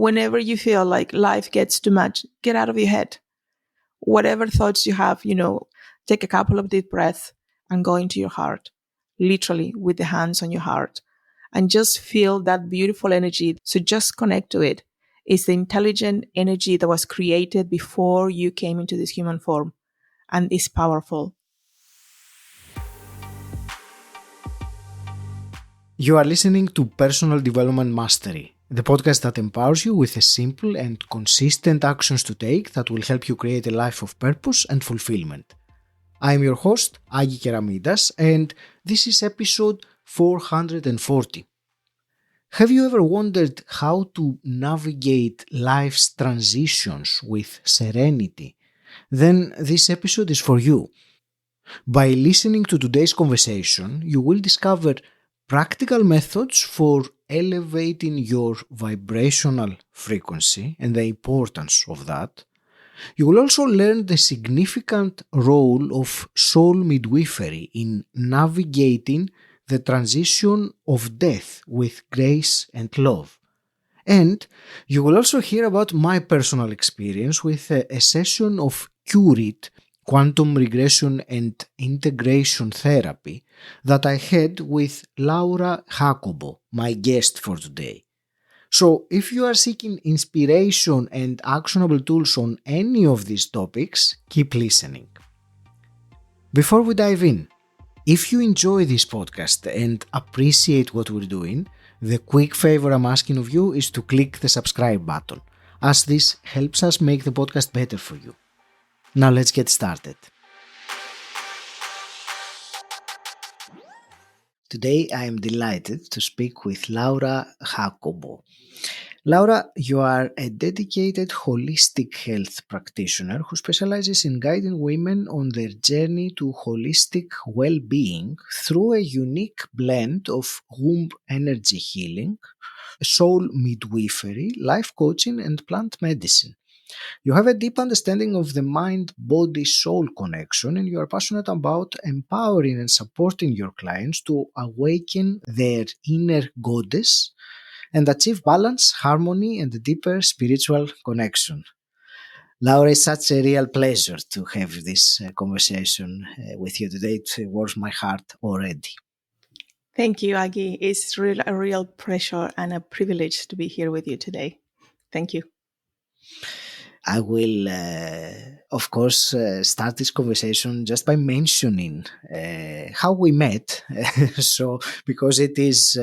whenever you feel like life gets too much, get out of your head. Whatever thoughts you have, take a couple of deep breaths and go into your heart, literally with the hands on your heart, and just feel that beautiful energy. So just connect to it. It's the intelligent energy that was created before you came into this human form, and it's powerful. You are listening to Personal Development Mastery, the podcast that empowers you with a simple and consistent actions to take that will help you create a life of purpose and fulfillment. I am your host, Agi Keramidas, and this is episode 440. Have you ever wondered how to navigate life's transitions with serenity? Then this episode is for you. By listening to today's conversation, you will discover practical methods for elevating your vibrational frequency and the importance of that. You will also learn the significant role of soul midwifery in navigating the transition of death with grace and love. And you will also hear about my personal experience with a session of Curate quantum regression and integration therapy that I had with Laura Jacobo, my guest for today. So if you are seeking inspiration and actionable tools on any of these topics, keep listening. Before we dive in, if you enjoy this podcast and appreciate what we're doing, the quick favor I'm asking of you is to click the subscribe button, as this helps us make the podcast better for you. Now let's get started. Today I am delighted to speak with Laura Jacobo. Laura, you are a dedicated holistic health practitioner who specializes in guiding women on their journey to holistic well-being through a unique blend of womb energy healing, soul midwifery, life coaching, and plant medicine. You have a deep understanding of the mind-body-soul connection, and you are passionate about empowering and supporting your clients to awaken their inner goddess and achieve balance, harmony, and a deeper spiritual connection. Laura, it's such a real pleasure to have this conversation with you today. It warms my heart already. Thank you, Agi. It's a real pleasure and a privilege to be here with you today. Thank you. I will, of course, start this conversation just by mentioning how we met. Because it is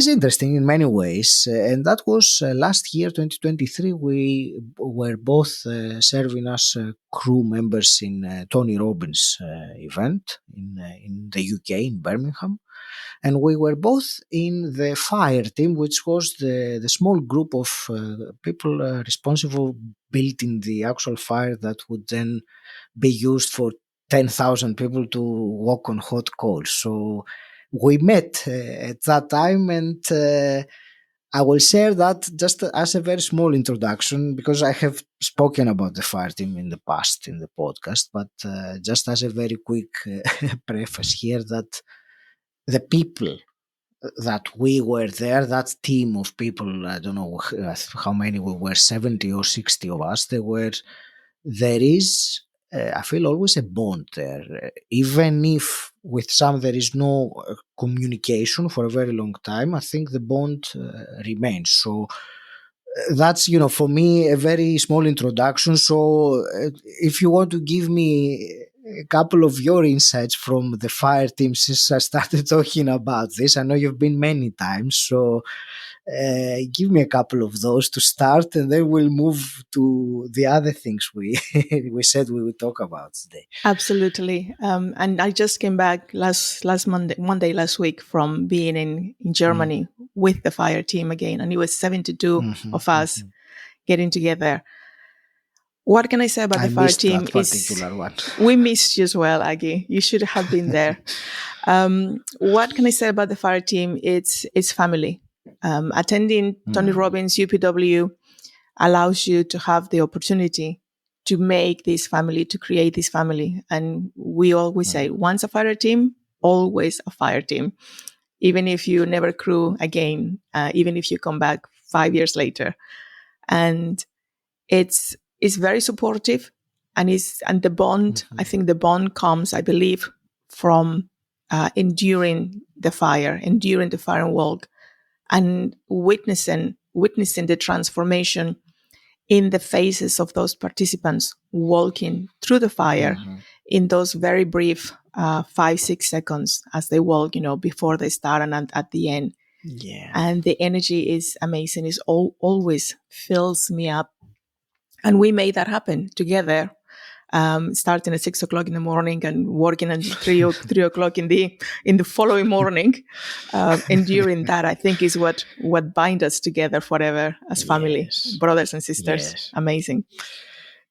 interesting in many ways, and that was last year, 2023. We were both serving as crew members in Tony Robbins' event in the UK, in Birmingham. And we were both in the fire team, which was the small group of people responsible building the actual fire that would then be used for 10,000 people to walk on hot coals. So we met at that time, and I will share that just as a very small introduction, because I have spoken about the fire team in the past in the podcast, but just as a very quick preface here, that the people that we were there, that team of people, I don't know how many we were, 70 or 60 of us, there is, I feel, always a bond there. Even if with some there is no communication for a very long time, I think the bond remains. So that's, for me, a very small introduction. So if you want to give me a couple of your insights from the fire team since I started talking about this. I know you've been many times, so give me a couple of those to start, and then we'll move to the other things we said we would talk about today. Absolutely. And I just came back last Monday last week from being in Germany with the fire team again, and it was 72 of us getting together. What can I say about the fire team? We missed you as well, Agi. You should have been there. What can I say about the fire team? It's family. Attending Tony Robbins UPW allows you to have the opportunity to make this family, to create this family. And we always say, once a fire team, always a fire team. Even if you never crew again, even if you come back 5 years later. And it's very supportive, and the bond, I think the bond comes, I believe, from enduring the fire and walk, and witnessing the transformation in the faces of those participants walking through the fire in those very brief 5-6 seconds as they walk, before they start and at the end. Yeah. And the energy is amazing. It always fills me up. And we made that happen together, starting at 6 o'clock in the morning and working until 3 o'clock in the following morning. Enduring that, I think, is what binds us together forever as family, brothers and sisters. Yes. Amazing.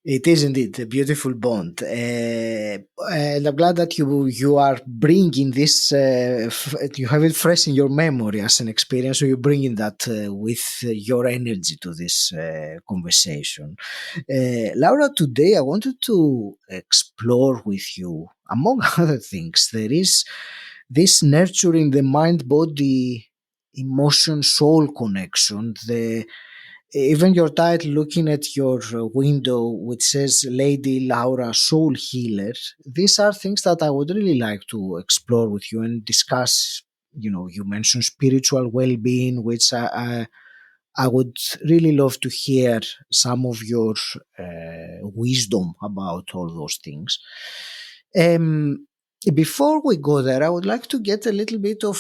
It is indeed a beautiful bond, and I'm glad that you are bringing this. You have it fresh in your memory as an experience, so you're bringing that with your energy to this conversation. Laura, today I wanted to explore with you, among other things, there is this nurturing the mind-body, emotion, soul connection. Even your title, looking at your window, which says Lady Laura Soul Healer, these are things that I would really like to explore with you and discuss. You mentioned spiritual well-being, which I would really love to hear some of your wisdom about all those things. Before we go there, I would like to get a little bit of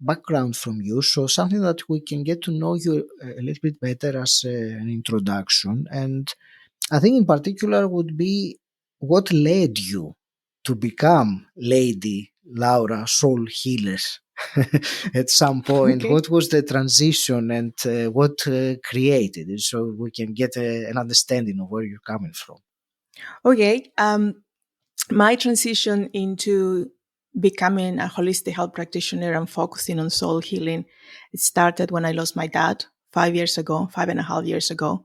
background from you, so something that we can get to know you a little bit better as an introduction. And I think in particular would be what led you to become Lady Laura Soul Healer at some point. Okay. What was the transition, and what created it, so we can get an understanding of where you're coming from? Okay. My transition into becoming a holistic health practitioner and focusing on soul healing, it started when I lost my dad 5.5 years ago.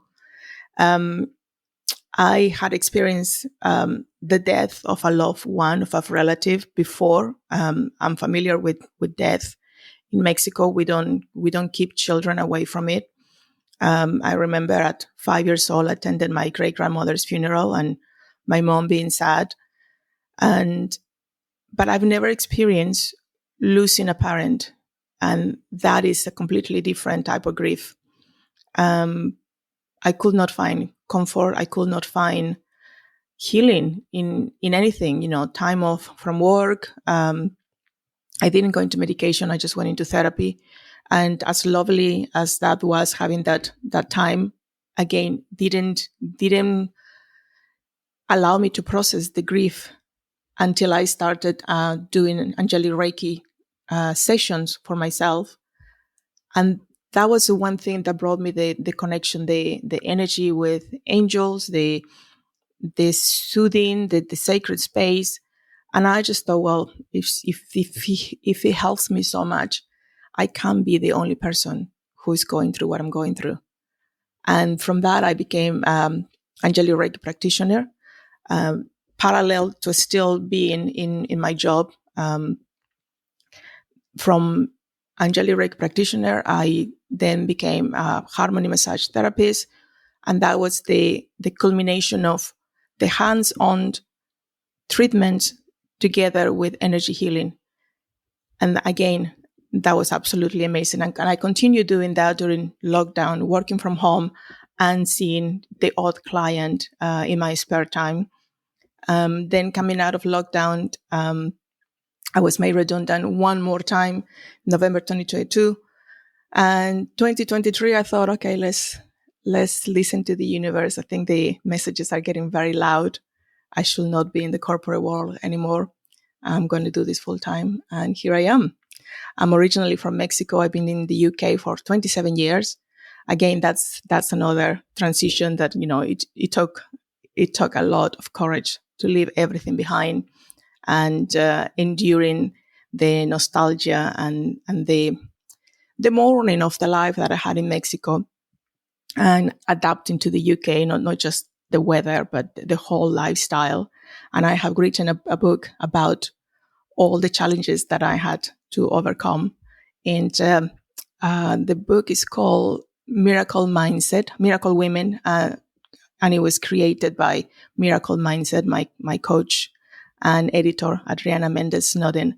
I had experienced the death of a loved one, of a relative before. I'm familiar with death. In Mexico, we don't keep children away from it. I remember at 5 years old, I attended my great grandmother's funeral and my mom being sad. But I've never experienced losing a parent, and that is a completely different type of grief. I could not find comfort. I could not find healing in anything, time off from work. I didn't go into medication. I just went into therapy. And as lovely as that was, having that time, again, didn't allow me to process the grief until I started doing Angelic Reiki sessions for myself. And that was the one thing that brought me the connection, the energy with angels, the soothing, the sacred space. And I just thought, well, if it helps me so much, I can't be the only person who is going through what I'm going through. And from that, I became Angelic Reiki practitioner, parallel to still being in my job. From Angelic Reiki practitioner, I then became a harmony massage therapist. And that was the culmination of the hands-on treatment together with energy healing. And again, that was absolutely amazing. And I continued doing that during lockdown, working from home and seeing the odd client in my spare time. Then coming out of lockdown, I was made redundant one more time, November 2022. And 2023, I thought, okay, let's listen to the universe. I think the messages are getting very loud. I should not be in the corporate world anymore. I'm going to do this full time. And here I am. I'm originally from Mexico. I've been in the UK for 27 years. Again, that's another transition that, it took a lot of courage to leave everything behind and enduring the nostalgia and the mourning of the life that I had in Mexico and adapting to the UK, not just the weather, but the whole lifestyle. And I have written a book about all the challenges that I had to overcome. And The book is called Miracle Mindset, Miracle Women, and it was created by Miracle Mindset, my coach and editor, Adriana Mendez Snowden.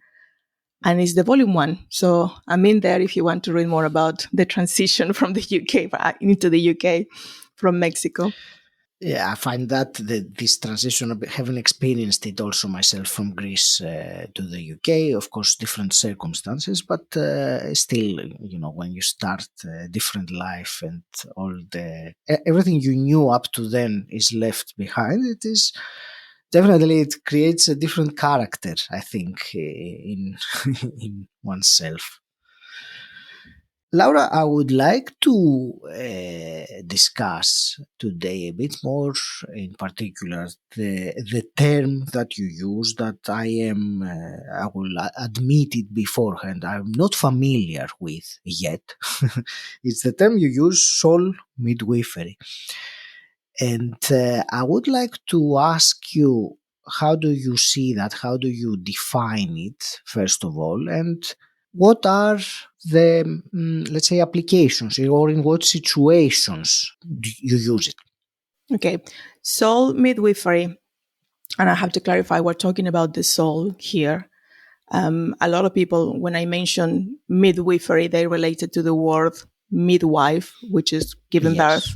And it's the volume 1. So I'm in there if you want to read more about the transition from the UK into the UK from Mexico. Yeah, I find that this transition, having experienced it also myself from Greece to the UK, of course, different circumstances, but still, when you start a different life and everything you knew up to then is left behind, it creates a different character, I think, in in oneself. Laura, I would like to discuss today a bit more, in particular, the term that you use that I will admit it beforehand, I'm not familiar with yet. It's the term you use, soul midwifery. And I would like to ask you, how do you see that? How do you define it, first of all? And what are the, let's say, applications, or in what situations do you use it? Okay. Soul midwifery. And I have to clarify, we're talking about the soul here. A lot of people, when I mention midwifery, they relate it to the word midwife, which is giving birth.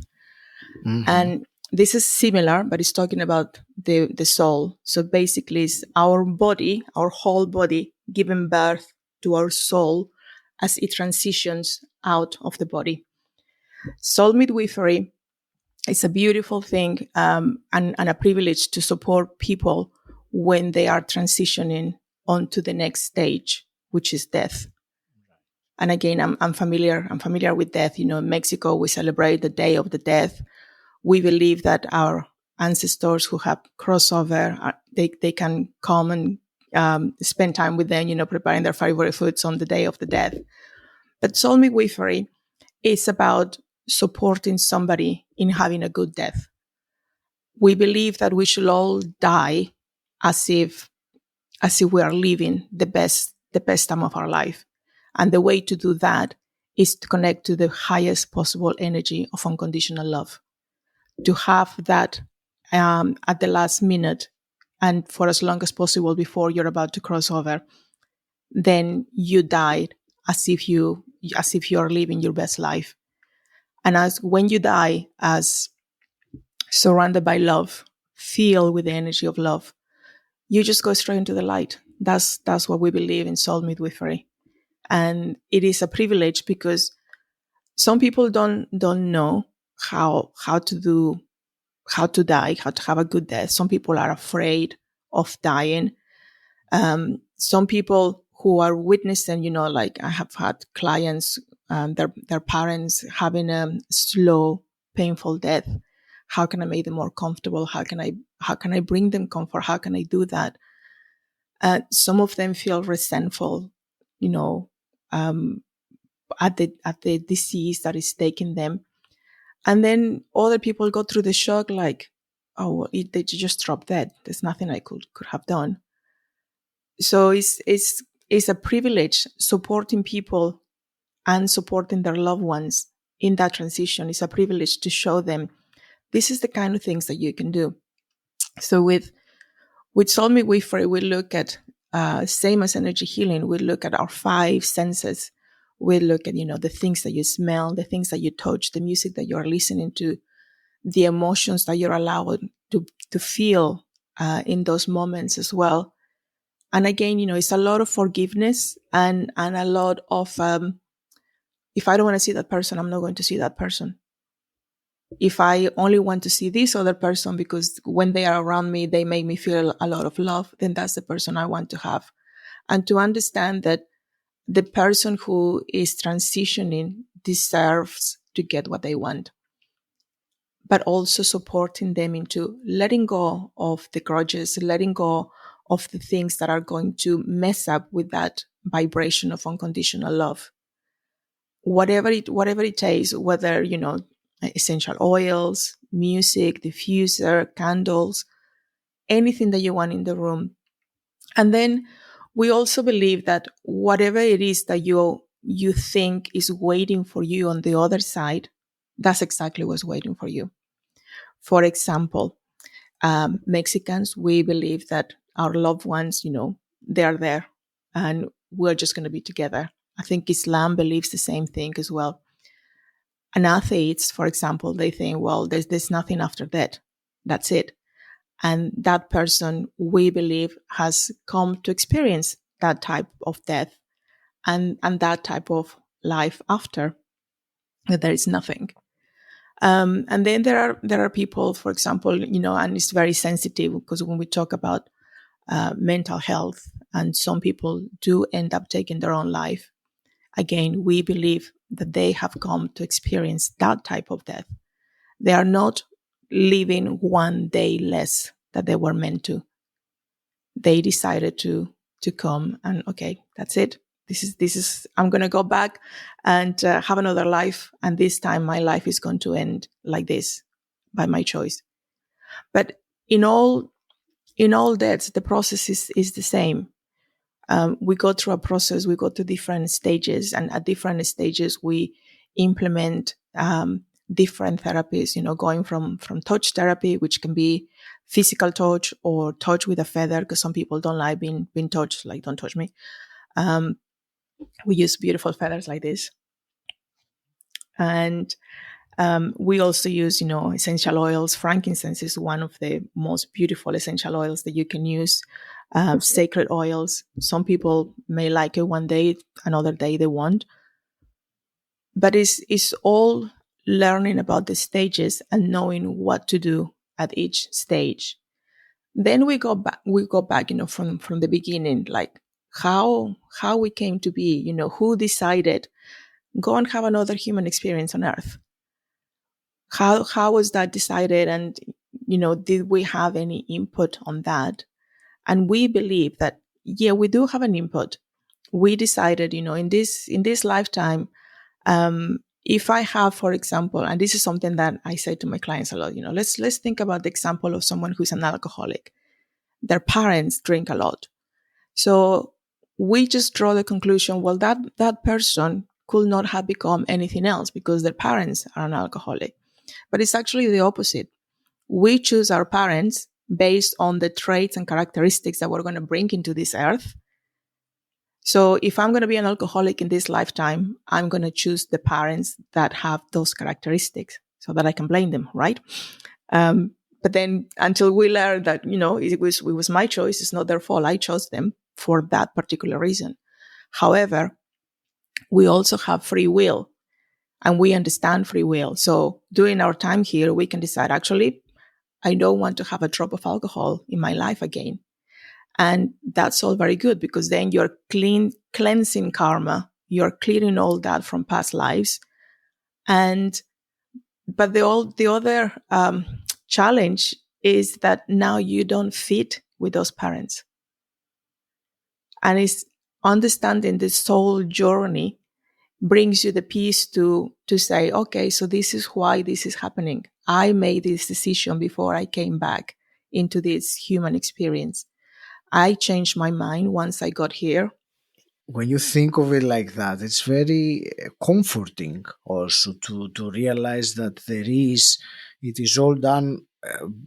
Mm-hmm. And this is similar, but it's talking about the soul. So basically, it's our body, our whole body, giving birth to our soul as it transitions out of the body. Soul midwifery is a beautiful thing and a privilege to support people when they are transitioning onto the next stage, which is death. And again, I'm familiar with death. In Mexico, we celebrate the Day of the Death. We believe that our ancestors who have crossover, they can come and spend time with them, preparing their favorite foods on the Day of the Death. But soul midwifery is about supporting somebody in having a good death. We believe that we should all die as if we are living the best time of our life. And the way to do that is to connect to the highest possible energy of unconditional love. To have that at the last minute and for as long as possible before you're about to cross over, then you died as if you are living your best life. And as when you die as surrounded by love, filled with the energy of love, you just go straight into the light. That's what we believe in soul midwifery. And it is a privilege because some people don't know how to die, how to have a good death. Some people are afraid of dying. Some people who are witnessing, like I have had clients, their parents having a slow, painful death. How can I make them more comfortable? How can I bring them comfort? How can I do that? Some of them feel resentful, at the disease that is taking them. And then other people go through the shock like, oh, they just dropped dead. There's nothing I could have done. So it's a privilege supporting people and supporting their loved ones in that transition. It's a privilege to show them this is the kind of things that you can do. So with soul midwifery, we look at same as energy healing. We look at our 5 senses. We look at the things that you smell, the things that you touch, the music that you're listening to, the emotions that you're allowed to feel in those moments as well. And again, it's a lot of forgiveness and a lot of if I don't want to see that person, I'm not going to see that person. If I only want to see this other person because when they are around me, they make me feel a lot of love, then that's the person I want to have. And to understand that the person who is transitioning deserves to get what they want, but also supporting them into letting go of the grudges, letting go of the things that are going to mess up with that vibration of unconditional love. Whatever it takes, whether, essential oils, music, diffuser, candles, anything that you want in the room. And then we also believe that whatever it is that you you think is waiting for you on the other side, that's exactly what's waiting for you. For example, Mexicans, we believe that our loved ones, they are there and we're just going to be together. I think Islam believes the same thing as well. And atheists, for example, they think, well, there's nothing after that. That's it. And that person, we believe, has come to experience that type of death and that type of life after, that there is nothing. And then there are people, for example, and it's very sensitive because when we talk about mental health, and some people do end up taking their own life. Again, we believe that they have come to experience that type of death. They are not living one day less that they were meant to. They decided to come and, okay, that's it. This is I'm going to go back and have another life. And this time my life is going to end like this by my choice. But in all deaths, the process is the same. We go through a process, we go to different stages, and at different stages, we implement different therapies, going from touch therapy, which can be physical touch or touch with a feather, because some people don't like being touched, like, don't touch me. We use beautiful feathers like this. And we also use, essential oils. Frankincense is one of the most beautiful essential oils that you can use. Sacred oils. Some people may like it one day, another day they won't. But it's all learning about the stages and knowing what to do at each stage. Then we go back, from the beginning, like how we came to be, who decided, go and have another human experience on Earth. How was that decided? And, did we have any input on that? And we believe that, yeah, we do have an input. We decided, in this lifetime, if I have, for example, and this is something that I say to my clients a lot, let's think about the example of someone who's an alcoholic. Their parents drink a lot. So we just draw the conclusion, well, that person could not have become anything else because their parents are an alcoholic. But it's actually the opposite. We choose our parents based on the traits and characteristics that we're going to bring into this earth. So if I'm going to be an alcoholic in this lifetime, I'm going to choose the parents that have those characteristics so that I can blame them, right? But then until we learn that, it was my choice, it's not their fault, I chose them for that particular reason. However, we also have free will and we understand free will. So during our time here, we can decide, actually, I don't want to have a drop of alcohol in my life again. And that's all very good because then you're cleansing karma. You're clearing all that from past lives. But the other challenge is that now you don't fit with those parents. And it's understanding the soul journey brings you the peace to say, okay, so this is why this is happening. I made this decision before I came back into this human experience. I changed my mind once I got here. When you think of it like that, it's very comforting also to realize that it is all done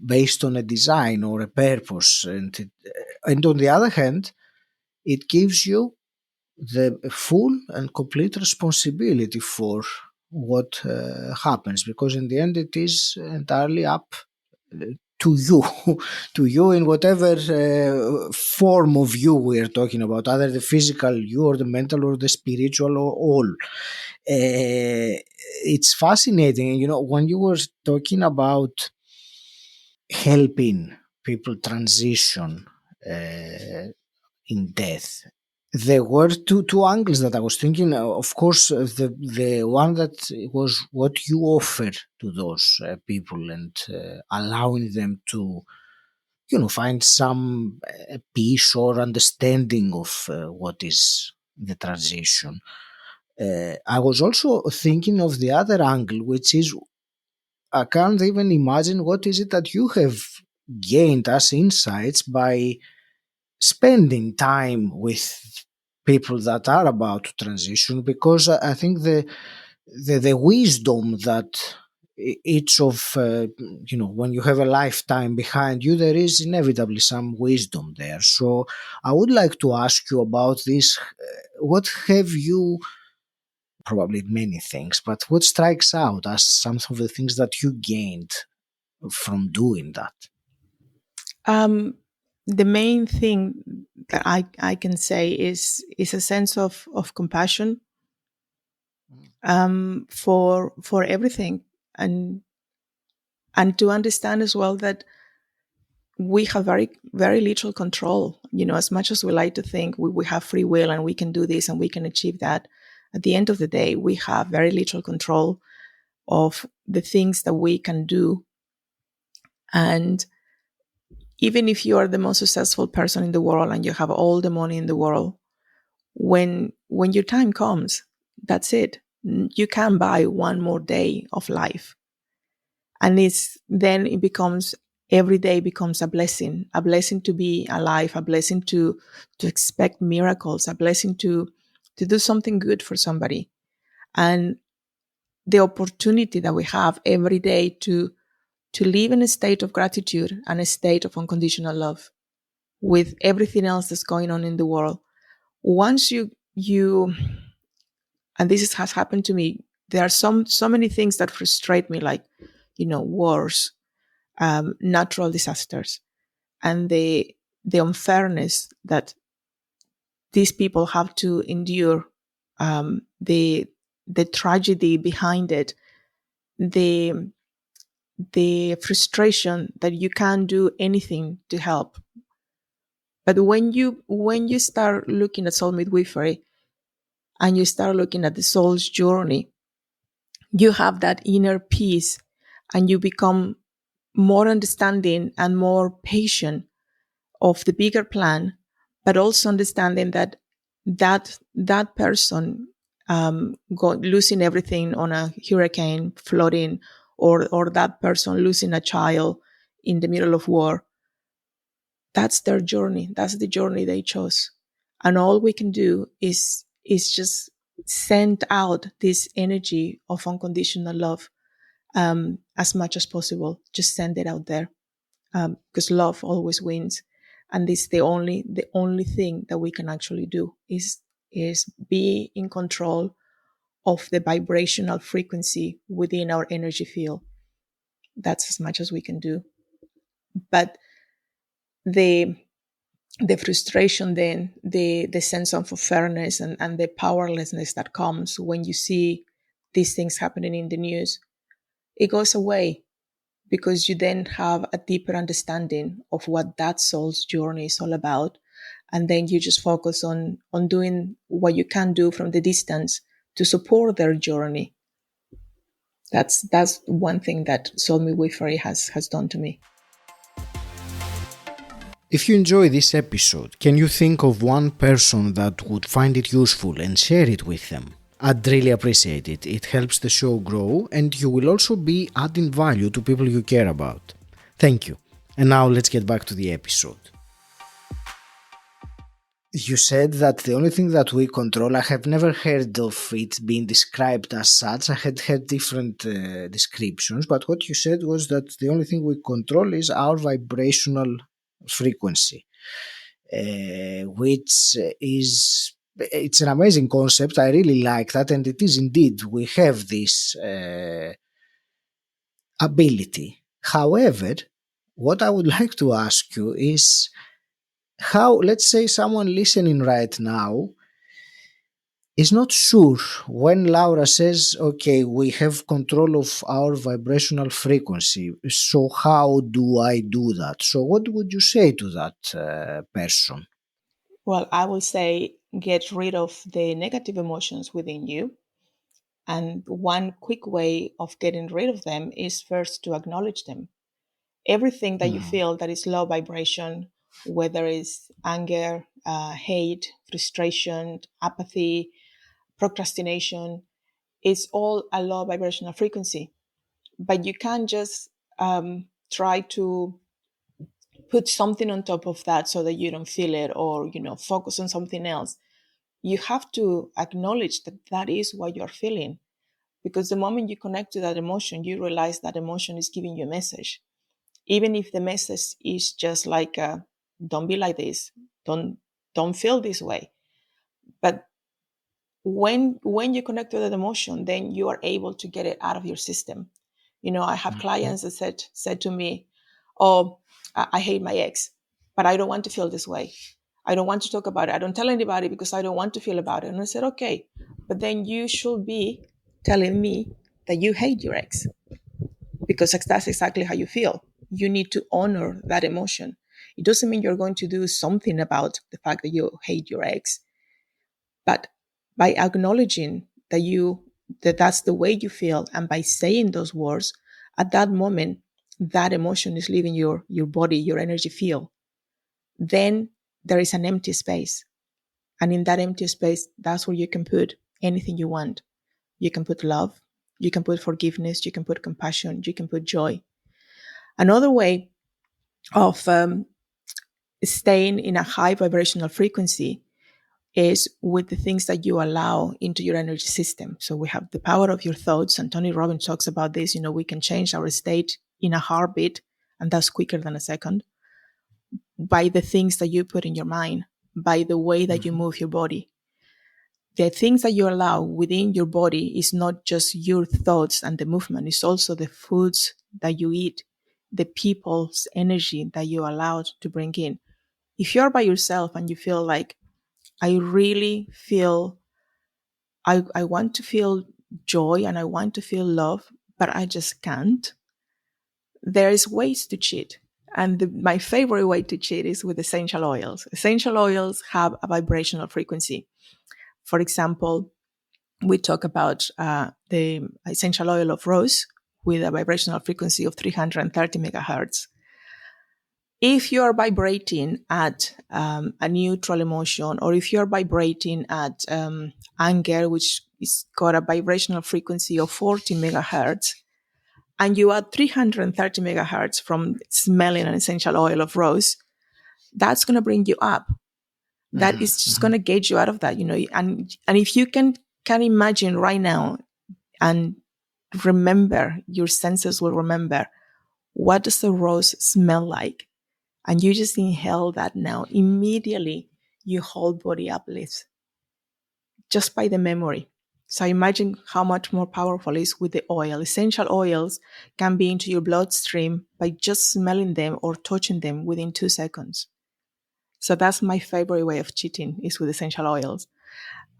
based on a design or a purpose. And on the other hand, it gives you the full and complete responsibility for what happens, because in the end it is entirely up to you to you in whatever form of you we are talking about, either the physical you or the mental or the spiritual or all. It's fascinating, when you were talking about helping people transition in death. There were two angles that I was thinking. Of course, the one that was what you offer to those people and allowing them to, find some peace or understanding of what is the transition. I was also thinking of the other angle, which is I can't even imagine what is it that you have gained as insights by spending time with people that are about to transition, because I think the wisdom that each of when you have a lifetime behind you, there is inevitably some wisdom there. So I would like to ask you about this. What have you, probably many things, but what strikes out as some of the things that you gained from doing that? The main thing that I can say is a sense of compassion for everything, and to understand as well that we have very, very little control. As much as we like to think we have free will and we can do this and we can achieve that, at the end of the day, we have very little control of the things that we can do. And even if you are the most successful person in the world and you have all the money in the world, when your time comes, that's it. You can buy one more day of life. And then it becomes, every day becomes a blessing to be alive, a blessing to expect miracles, a blessing to do something good for somebody. And the opportunity that we have every day to live in a state of gratitude and a state of unconditional love with everything else that's going on in the world. Once you and has happened to me, there are so many things that frustrate me, like wars, natural disasters, and the unfairness that these people have to endure, the tragedy behind it, the frustration that you can't do anything to help. But when you start looking at soul midwifery and you start looking at the soul's journey, you have that inner peace and you become more understanding and more patient of the bigger plan, but also understanding that person losing everything on a hurricane, flooding, or that person losing a child in the middle of war, that's their journey. That's the journey they chose. And all we can do is just send out this energy of unconditional love as much as possible. Just send it out there, because love always wins. And this the only thing that we can actually do is be in control of the vibrational frequency within our energy field. That's as much as we can do. But the frustration, then the sense of unfairness and the powerlessness that comes when you see these things happening in the news, it goes away, because you then have a deeper understanding of what that soul's journey is all about. And then you just focus on doing what you can do from the distance to support their journey. That's one thing that soul midwifery has done to me. If you enjoy this episode, can you think of one person that would find it useful and share it with them? I'd really appreciate it. It helps the show grow, and you will also be adding value to people you care about. Thank you. And now let's get back to the episode. You said that the only thing that we control, I have never heard of it being described as such. I had heard different descriptions, but what you said was that the only thing we control is our vibrational frequency, which is, it's an amazing concept. I really like that, and it is indeed, we have this ability. However, what I would like to ask you is, how, let's say someone listening right now is not sure when Laura says, okay, we have control of our vibrational frequency, so how do I do that? So what would you say to that person? Well, I will say, get rid of the negative emotions within you. And one quick way of getting rid of them is first to acknowledge them. Everything that you feel that is low vibration, whether it's anger, hate, frustration, apathy, procrastination, it's all a low vibrational frequency. But you can't just try to put something on top of that so that you don't feel it, or focus on something else. you have to acknowledge that that is what you're feeling. Because the moment you connect to that emotion, you realize that emotion is giving you a message. Even if the message is just like, don't be like this, don't feel this way. But when you connect to that emotion, then you are able to get it out of your system. I have clients that said to me, oh, I hate my ex, but I don't want to feel this way. I don't want to talk about it. I don't tell anybody because I don't want to feel about it. And I said, okay, but then you should be telling me that you hate your ex, because that's exactly how you feel. You need to honor that emotion. It doesn't mean you're going to do something about the fact that you hate your ex, but by acknowledging that that's the way you feel, and by saying those words, at that moment, that emotion is leaving your body, your energy field. Then there is an empty space. And in that empty space, that's where you can put anything you want. You can put love, you can put forgiveness, you can put compassion, you can put joy. Another way of staying in a high vibrational frequency is with the things that you allow into your energy system. So we have the power of your thoughts, and Tony Robbins talks about this. We can change our state in a heartbeat, and that's quicker than a second, by the things that you put in your mind, by the way that you move your body. The things that you allow within your body is not just your thoughts and the movement, it's also the foods that you eat, the people's energy that you allow to bring in. If you're by yourself and you feel like, I really feel, I want to feel joy and I want to feel love, but I just can't, there's ways to cheat. And my favorite way to cheat is with essential oils. Essential oils have a vibrational frequency. For example, we talk about the essential oil of rose with a vibrational frequency of 330 megahertz. If you are vibrating at a neutral emotion, or if you're vibrating at anger, which is got a vibrational frequency of 40 megahertz, and you add 330 megahertz from smelling an essential oil of rose, that's going to bring you up. That is just going to get you out of that, and if you can imagine right now and remember, your senses will remember, what does the rose smell like? And you just inhale that now. Immediately, your whole body uplifts just by the memory. So imagine how much more powerful it is with the oil. Essential oils can be into your bloodstream by just smelling them or touching them within 2 seconds. So that's my favorite way of cheating, is with essential oils.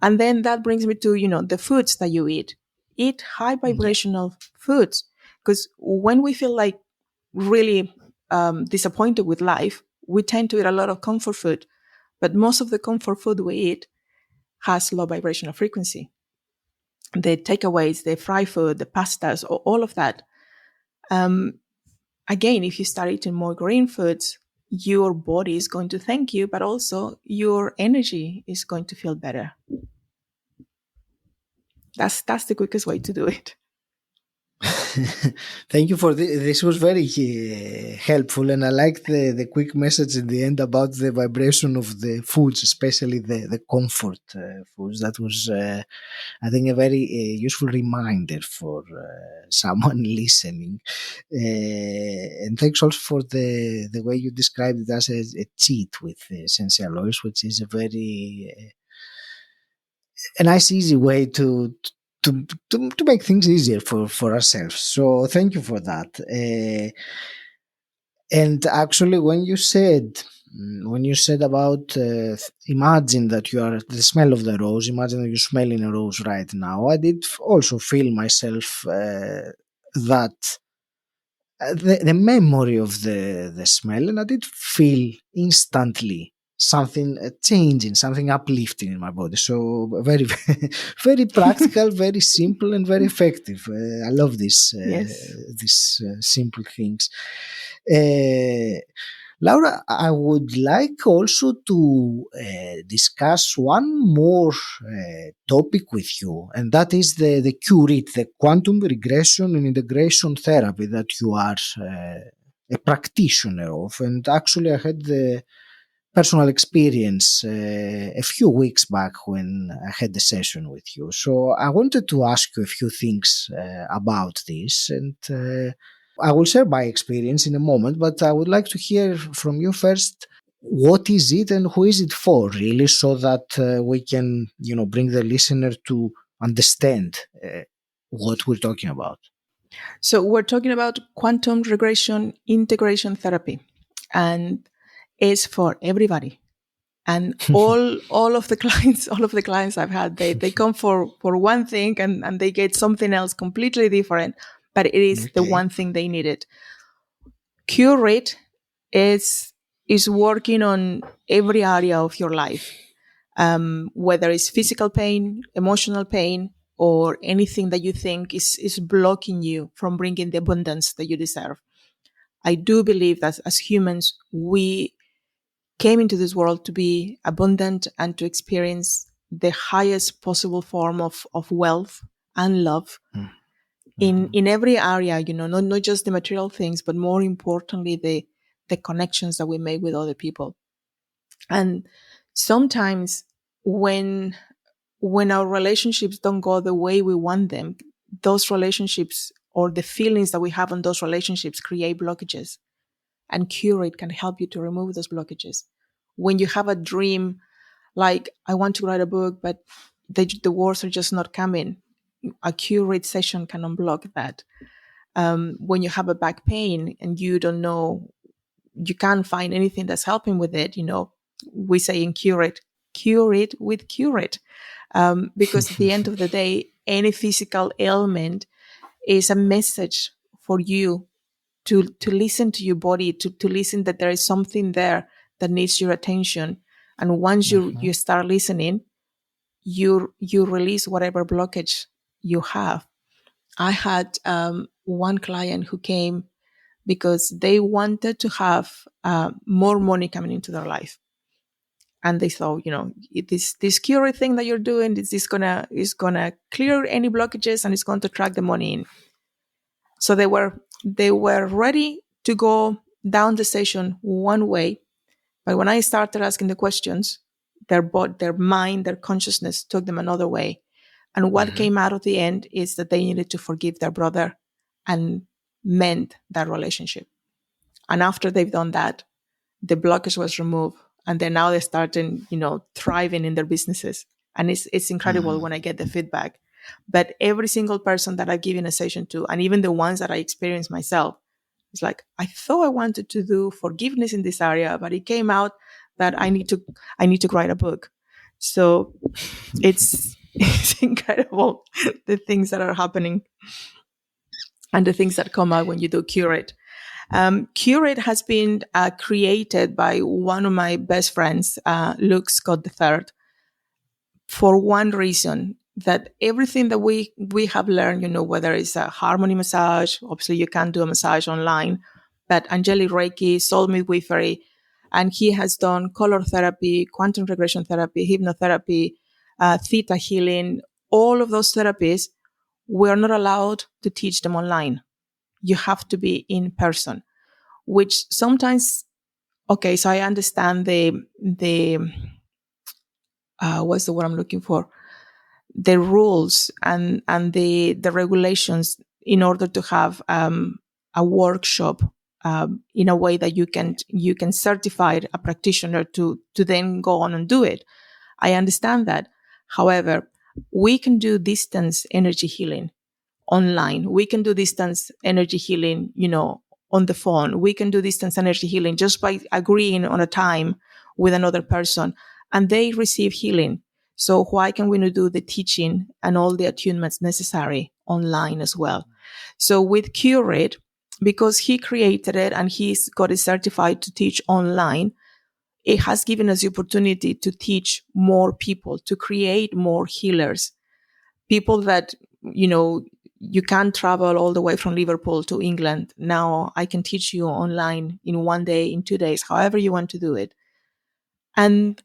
And then that brings me to, the foods that you eat. Eat high vibrational foods. Because when we feel like really disappointed with life, we tend to eat a lot of comfort food. But most of the comfort food we eat has low vibrational frequency. The takeaways, the fried food, the pastas, all of that. Again, if you start eating more green foods, your body is going to thank you, but also your energy is going to feel better. That's the quickest way to do it. Thank you for this. This was very helpful, and I like the quick message at the end about the vibration of the foods, especially the comfort foods. That was, I think, a very useful reminder for someone listening. And thanks also for the way you described it as a cheat with essential oils, which is a very a nice, easy way to make things easier for ourselves. So thank you for that. And actually, when you said about imagine that you are the smell of the rose, imagine that you're smelling a rose right now, I did also feel myself that the memory of the smell, and I did feel instantly something changing, something uplifting in my body. So very, very practical, very simple, and very effective. I love this. Yes. These simple things. Laura, I would like also to discuss one more topic with you, and that is the QRIT, the quantum regression and integration therapy that you are a practitioner of. And actually, I had the personal experience a few weeks back when I had a session with you. So I wanted to ask you a few things about this, and I will share my experience in a moment, but I would like to hear from you first. What is it and who is it for, really, so that we can, bring the listener to understand what we're talking about? So we're talking about quantum regression integration therapy, and it's for everybody. And all of the clients I've had, they come for one thing and they get something else completely different, but it is the Okay. one thing they needed. Curate is working on every area of your life, whether it's physical pain, emotional pain, or anything that you think is blocking you from bringing the abundance that you deserve. I do believe that as humans, we came into this world to be abundant and to experience the highest possible form of wealth and love in every area, not just the material things, but more importantly, the connections that we make with other people. And sometimes when our relationships don't go the way we want them, those relationships or the feelings that we have on those relationships create blockages. And Curate can help you to remove those blockages. When you have a dream, like I want to write a book, but the words are just not coming, a Curate session can unblock that. When you have a back pain and you don't know, you can't find anything that's helping with it, we say in Curate with Curate. Because at the end of the day, any physical ailment is a message for you to listen to your body, to listen that there is something there that needs your attention. And once you start listening, you release whatever blockage you have. I had one client who came because they wanted to have more money coming into their life. And they thought, this Curate thing that you're doing, is gonna clear any blockages and it's going to track the money in. So they were ready to go down the session one way, but when I started asking the questions, their mind, their consciousness took them another way. And what came out of the end is that they needed to forgive their brother and mend that relationship. And after they've done that, the blockage was removed, and then now they're starting, thriving in their businesses. And it's incredible when I get the feedback. But every single person that I've given a session to, and even the ones that I experienced myself, it's like, I thought I wanted to do forgiveness in this area, but it came out that I need to write a book. So it's incredible, the things that are happening and the things that come out when you do Curate. Curate has been created by one of my best friends, Luke Scott III, for one reason, that everything that we have learned, whether it's a harmony massage, obviously you can't do a massage online, but Angelic Reiki, soul midwifery, and he has done color therapy, quantum regression therapy, hypnotherapy, theta healing, all of those therapies, we're not allowed to teach them online. You have to be in person, which sometimes, okay, so I understand the what's the word I'm looking for? The rules and the regulations in order to have a workshop in a way that you can certify a practitioner to then go on and do it. I understand that. However, we can do distance energy healing online. We can do distance energy healing, on the phone. We can do distance energy healing just by agreeing on a time with another person, and they receive healing. So why can we not do the teaching and all the attunements necessary online as well? So with Curate, because he created it and he's got it certified to teach online, it has given us the opportunity to teach more people, to create more healers, people that, you can't travel all the way from Liverpool to England. Now I can teach you online in 1 day, in 2 days, however you want to do it. And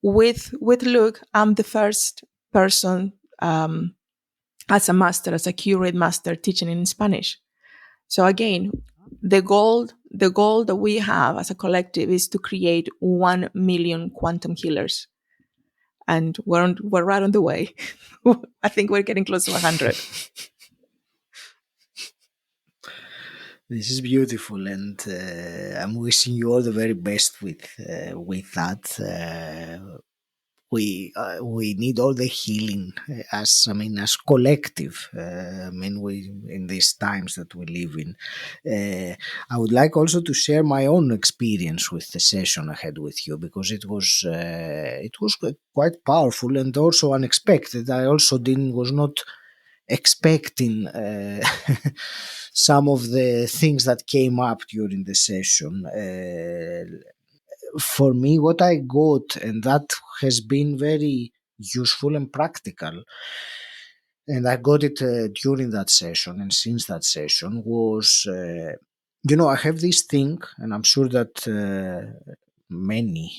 with Luke, I'm the first person as a master, as a Curate master, teaching in Spanish. So again, the goal that we have as a collective is to create 1 million quantum healers. And we're right on the way. I think we're getting close to 100. This is beautiful, and I'm wishing you all the very best with that. We need all the healing as collective. We in these times that we live in. I would like also to share my own experience with the session I had with you, because it was quite powerful and also unexpected. I also was not expecting some of the things that came up during the session. For me, what I got, and that has been very useful and practical, and I got it during that session and since that session, was, I have this thing, and I'm sure that many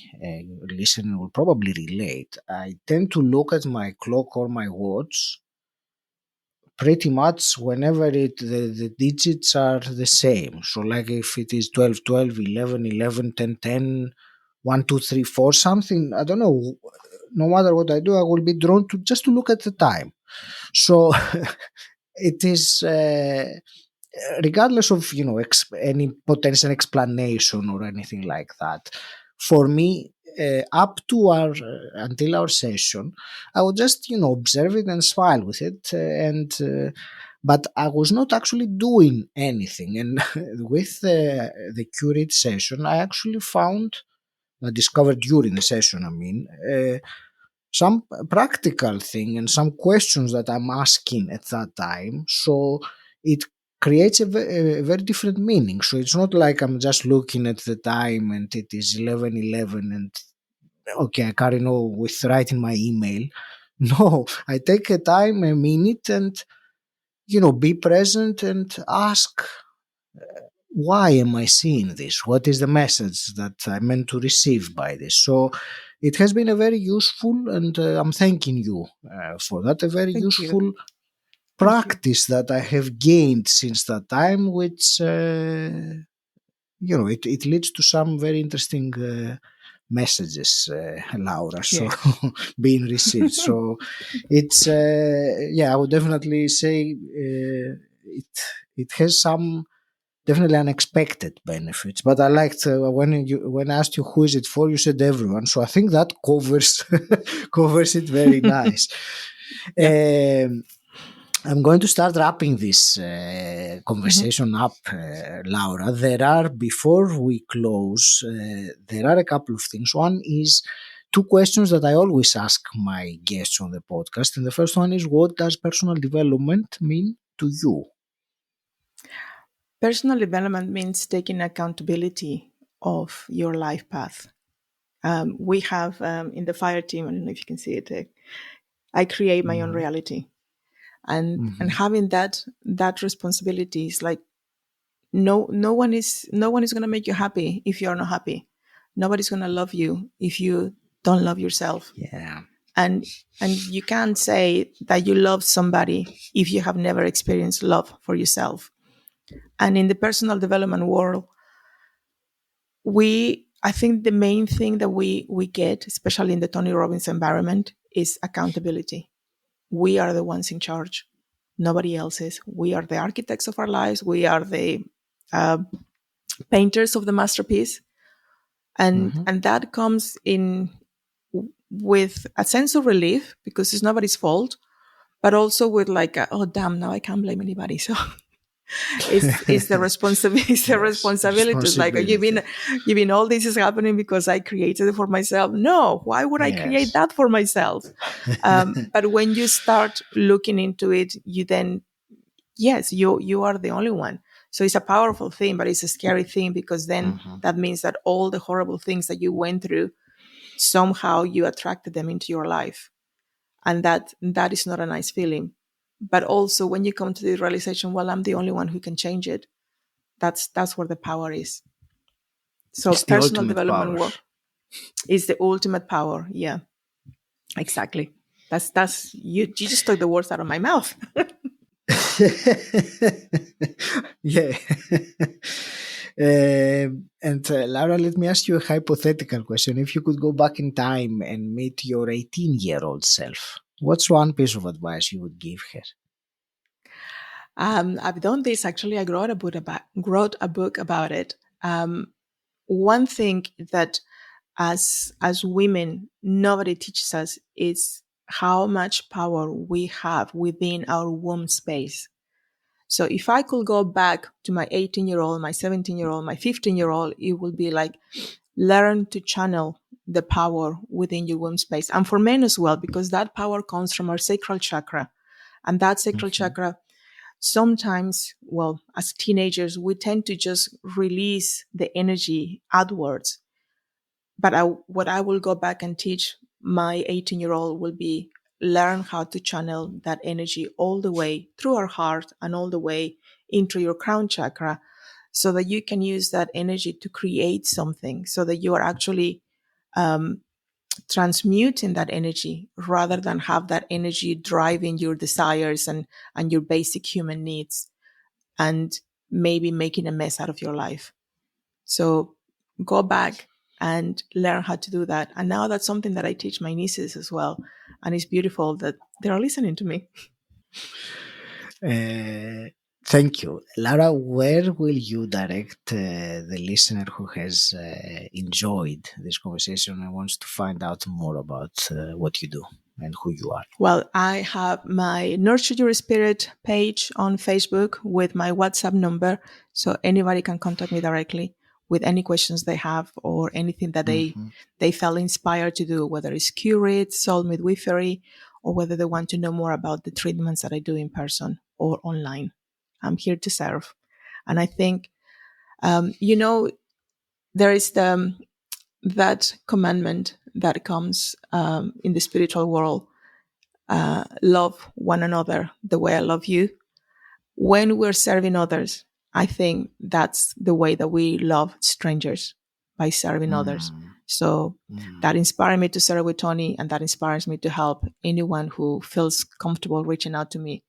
listeners will probably relate. I tend to look at my clock or my watch pretty much whenever the digits are the same. So like if it is 12, 12, 11, 11, 10, 10, 1, 2, 3, 4, something, I don't know, no matter what I do, I will be drawn to just to look at the time. So it is, regardless of, any potential explanation or anything like that, for me, up to until our session, I would just observe it and smile with it, but I was not actually doing anything. And with the curate session, I actually discovered during the session, some practical thing and some questions that I'm asking at that time. So it creates a very different meaning. So it's not like I'm just looking at the time and it is 11:11 and okay, I carry on with writing my email. No, I take a time, a minute, and be present and ask, why am I seeing this? What is the message that I meant to receive by this? So it has been a very useful, and I'm thanking you for that, a very Thank useful you. practice that I have gained since that time, which, it leads to some very interesting messages, Laura, so Yeah. being received. So it's, I would definitely say it has some definitely unexpected benefits. But I liked when I asked you who is it for, you said everyone. So I think that covers covers it very nice. Yeah. I'm going to start wrapping this conversation up, Laura. Before we close, there are a couple of things. One is two questions that I always ask my guests on the podcast. And the first one is, what does personal development mean to you? Personal development means taking accountability of your life path. We have in the fire team, I don't know if you can see it, I create my own reality. And having that responsibility is like, no one is going to make you happy if you're not happy. Nobody's going to love you if you don't love yourself. Yeah. And you can't say that you love somebody if you have never experienced love for yourself. And in the personal development world, I think the main thing that we get, especially in the Tony Robbins environment, is accountability. We are the ones in charge. Nobody else is. We are the architects of our lives. We are the painters of the masterpiece. And that comes in with a sense of relief because it's nobody's fault, but also with like, oh, damn, now I can't blame anybody. So it's the responsibility. It's the responsibility. It's like, you mean all this is happening because I created it for myself? No, why would I create that for myself? But when you start looking into it, you then, yes, you are the only one. So it's a powerful thing, but it's a scary thing because then that means that all the horrible things that you went through, somehow you attracted them into your life. And that is not a nice feeling. But also when you come to the realization, well, I'm the only one who can change it. That's where the power is. So it's personal development work is the ultimate power. Yeah, exactly. That's you just took the words out of my mouth. Yeah. Laura, let me ask you a hypothetical question. If you could go back in time and meet your 18-year-old self, what's one piece of advice you would give her? I've done this actually. I wrote a book about it. One thing that as women nobody teaches us is how much power we have within our womb space. So if I could go back to my 18-year-old, my 17-year-old, my 15-year-old, it would be like learn to channel the power within your womb space. And for men as well, because that power comes from our sacral chakra. And that sacral chakra, sometimes, well, as teenagers, we tend to just release the energy outwards. But what I will go back and teach my 18-year-old will be learn how to channel that energy all the way through our heart and all the way into your crown chakra, so that you can use that energy to create something, so that you are actually transmuting that energy rather than have that energy driving your desires and your basic human needs and maybe making a mess out of your life. So go back and learn how to do that. And now that's something that I teach my nieces as well. And it's beautiful that they're listening to me. Thank you. Laura, where will you direct the listener who has enjoyed this conversation and wants to find out more about what you do and who you are? Well, I have my Nurture Your Spirit page on Facebook with my WhatsApp number, so anybody can contact me directly with any questions they have or anything that they felt inspired to do, whether it's Curate, Soul Midwifery, or whether they want to know more about the treatments that I do in person or online. I'm here to serve. And I think, there is that commandment that comes in the spiritual world, love one another the way I love you. When we're serving others, I think that's the way that we love strangers, by serving others. So that inspired me to serve with Tony, and that inspires me to help anyone who feels comfortable reaching out to me.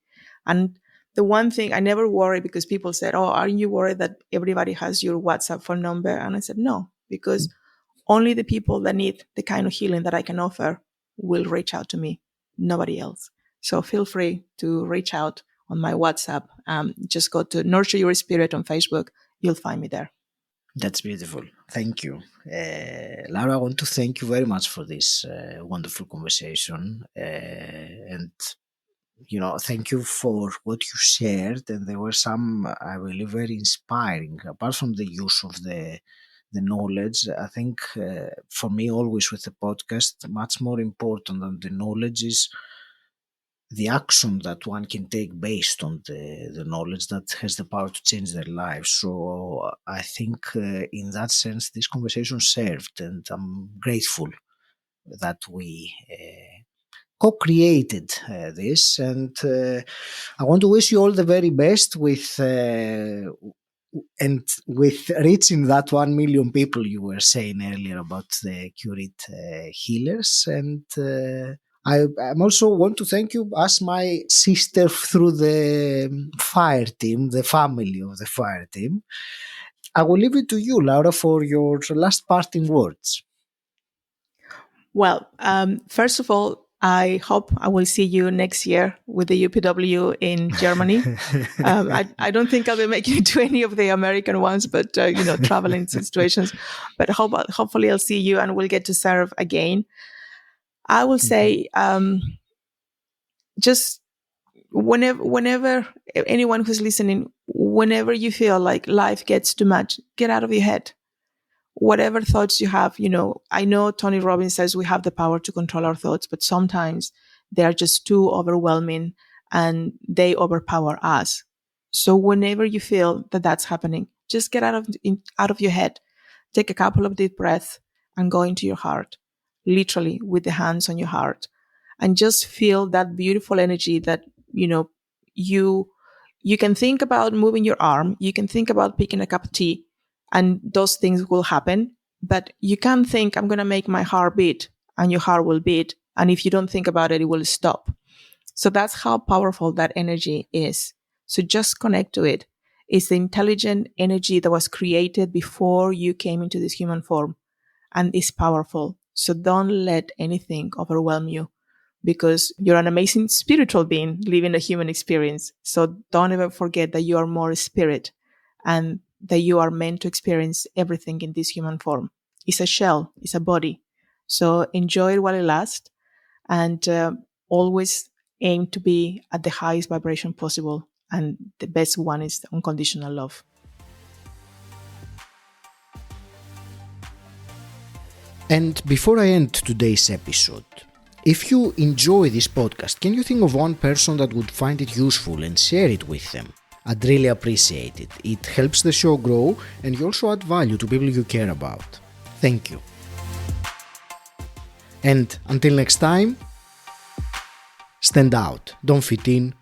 And the one thing I never worry, because people said, "Oh, aren't you worried that everybody has your WhatsApp phone number?" And I said, no, because only the people that need the kind of healing that I can offer will reach out to me, nobody else. So feel free to reach out on my WhatsApp. Just go to Nurture Your Spirit on Facebook. You'll find me there. That's beautiful. Thank you. Laura, I want to thank you very much for this wonderful conversation. And thank you for what you shared. And there were some, I believe, very inspiring. Apart from the use of the knowledge, I think for me, always with the podcast, much more important than the knowledge is the action that one can take based on the knowledge that has the power to change their lives. So I think in that sense, this conversation served, and I'm grateful that we co-created this. And I want to wish you all the very best with reaching that 1 million people you were saying earlier about the Curate healers. And I also want to thank you as my sister through the fire team, the family of the fire team. I will leave it to you, Laura, for your last parting words. Well, first of all, I hope I will see you next year with the UPW in Germany. I don't think I'll be making it to any of the American ones, but, traveling situations. But hopefully I'll see you and we'll get to serve again. I will say, just whenever anyone who's listening, whenever you feel like life gets too much, get out of your head. Whatever thoughts you have, I know Tony Robbins says we have the power to control our thoughts, but sometimes they are just too overwhelming and they overpower us. So whenever you feel that that's happening, just get out of your head, take a couple of deep breaths and go into your heart, literally with the hands on your heart, and just feel that beautiful energy that, you can think about moving your arm, you can think about picking a cup of tea, and those things will happen. But you can't think, I'm going to make my heart beat, and your heart will beat. And if you don't think about it, it will stop. So that's how powerful that energy is. So just connect to it. It's the intelligent energy that was created before you came into this human form, and it's powerful. So don't let anything overwhelm you, because you're an amazing spiritual being living a human experience. So don't ever forget that you are more spirit and that you are meant to experience everything in this human form. It's a shell, it's a body. So enjoy it while it lasts, and always aim to be at the highest vibration possible. And the best one is unconditional love. And before I end today's episode, if you enjoy this podcast, can you think of one person that would find it useful and share it with them? I'd really appreciate it. It helps the show grow, and you also add value to people you care about. Thank you. And until next time, stand out, don't fit in,